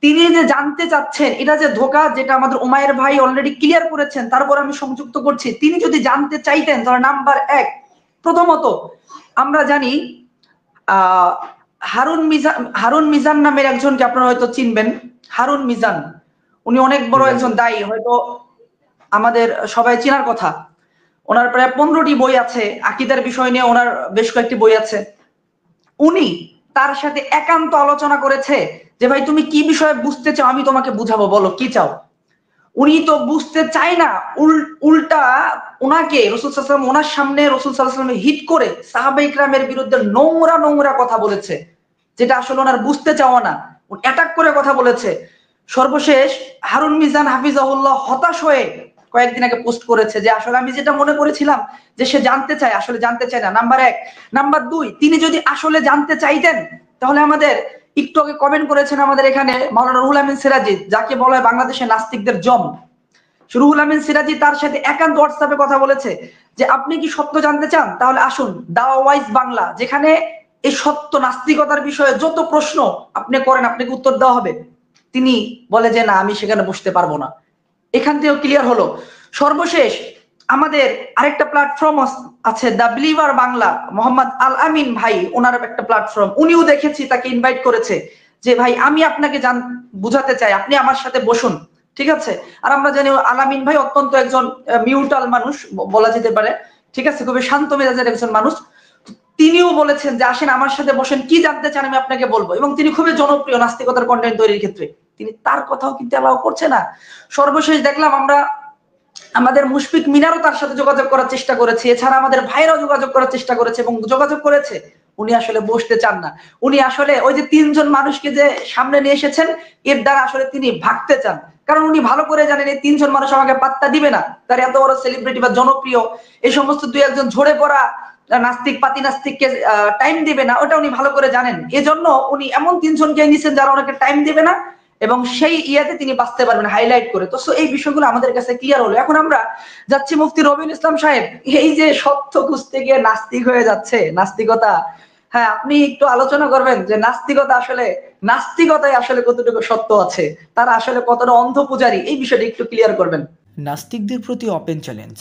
তিনি যে জানতে চাচ্ছেন এটা যে ধোঁকা, যেটা আমাদের উমায়ের ভাই অলরেডি ক্লিয়ার করেছেন, তারপর আমি সংযুক্ত করছি। তিনি যদি জানতে চাইতেন তাহলে নাম্বার এক, প্রথমত আমরা জানি আহ হারুন মিজান নামের একজনকে আপনারা হয়তো চিনবেন। হারুন মিজান, উনি অনেক জি বড় জানি। একজন দায়ী, হয়তো আমাদের সবাই চেনার কথা। ওনার প্রায় 15টি বই আছে, আকীদার বিষয় নিয়ে ওনার বেশ কয়েকটি বই আছে। উনি তার সাথে একান্ত আলোচনা করেছে যে ভাই তুমি কি বিষয়ে বুঝতে চাও, আমি তোমাকে বুঝাবো, বলো কি চাও। উনি তো বুঝতে চায় না, উল্টা ওনাকে রসুল সাল্লাল্লাহু আলাইহি ওয়াসাল্লাম ওনার সামনে রসুল সাল্লাল্লাহু আলাইহি ওয়াসাল্লাম হিট করে সাহাবা ইকরামের বিরুদ্ধে নোংরা নোংরা কথা বলেছে, যেটা আসলে ওনার বুঝতে চাওয়া না, অ্যাটাক করে কথা বলেছে। সর্বশেষ হারুন মিজান হাফিজাহুল্লাহ হতাশ হয়ে কয়েকদিন আগে পোস্ট করেছে যে আসলে আমি যেটা মনে করেছিলাম যে সে জানতে চায়, আসলে জানতে চায় না, নাম্বার এক। নাম্বার দুই, তিনি যদি আসলে জানতে চাইতেন তাহলে আমাদের একটু আগে কমেন্ট করেছেন আমাদের এখানে মাওলানা রুহুল আমিন সিরাজি, যাকে বলা হয় বাংলাদেশের নাস্তিকদের জম। রুহুল আমিন সিরাজি তার সাথে একান্ত হোয়াটসঅ্যাপে কথা বলেছে যে আপনি কি সত্য জানতে চান, তাহলে আসুন দাওয়া ওয়াইজ বাংলা, যেখানে এই সত্য নাস্তিকতার বিষয়ে যত প্রশ্ন আপনি করেন আপনাকে উত্তর দেওয়া হবে। তিনি বলে যে না, আমি সেখানে বসতে পারবো না। এখান থেকেও ক্লিয়ার হলো। সর্বশেষ আমাদের আরেকটা প্ল্যাটফর্ম আছে, দ্য বিলিভার বাংলা, মোহাম্মদ আল আমিন ভাই, ওনার একটা প্ল্যাটফর্ম, উনিও দেখেছি তাকে ইনভাইট করেছে যে ভাই আমি আপনাকে বুঝাতে চাই, আপনি আমার সাথে বসুন, ঠিক আছে। আর আমরা জানি আলামিন ভাই অত্যন্ত একজন মিউটাল মানুষ বলা যেতে পারে, ঠিক আছে, খুবই শান্ত মেজাজের একজন মানুষ। তিনিও বলেছেন যে আসেন আমার সাথে বসেন, কি জানতে চান আমি আপনাকে বলবো। এবং তিনি খুবই জনপ্রিয় নাস্তিকতার কন্টেন্ট তৈরির ক্ষেত্রে, তিনি তার কথাও কিন্তু অ্যালাউ করছে না। সর্বশেষ দেখলাম আমরা আমাদের মুশফিক মিনারও তার সাথে যোগাযোগ করার চেষ্টা করেছে, এছাড়া আমাদের ভাইরাও যোগাযোগ করার চেষ্টা করেছে এবং যোগাযোগ করেছে, উনি আসলে বসতে চান না। উনি আসলে ওই যে 3জন মানুষকে যে সামনে নিয়ে এসেছেন, এর দ্বারা আসলে তিনি ভাগতে চান। কারণ উনি ভালো করে জানেন এই 3জন মানুষ আমাকে পাত্তা দিবে না, তার এত বড় সেলিব্রিটি বা জনপ্রিয়, এই সমস্ত দুই একজন ঝরে পড়া নাস্তিক পাতি নাস্তিককে টাইম দিবে না, ওটা উনি ভালো করে জানেন। এজন্য উনি এমন 3জনকে নিয়েছেন যারা ওনাকে টাইম দিবে না এবং সেই ইয়াতে তিনি বাঁচতে পারবেন হাইলাইট করে। তো এই বিষয়গুলো আমাদের কাছে ক্লিয়ার হলো। এখন আমরা যাচ্ছি মুফতি রবিউল ইসলাম সাহেব, এই যে সত্য খুঁজতে গিয়ে নাস্তিক হয়ে যাচ্ছে, নাস্তিকতা, হ্যাঁ আপনি একটু আলোচনা করবেন যে নাস্তিকতা আসলে, নাস্তিকতায় আসলে কতটুকু সত্য আছে, তারা আসলে কতটা অন্ধ পূজারী, এই বিষয়টা একটু ক্লিয়ার করবেন। নাস্তিকদের প্রতি ওপেন চ্যালেঞ্জ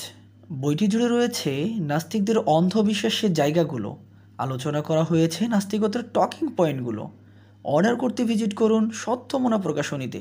বইটি জুড়ে রয়েছে নাস্তিকদের অন্ধবিশ্বাসের জায়গাগুলো, আলোচনা করা হয়েছে নাস্তিকতার টকিং পয়েন্টগুলো। অর্ডার করতে ভিজিট করুন সত্যমনা প্রকাশনীতে।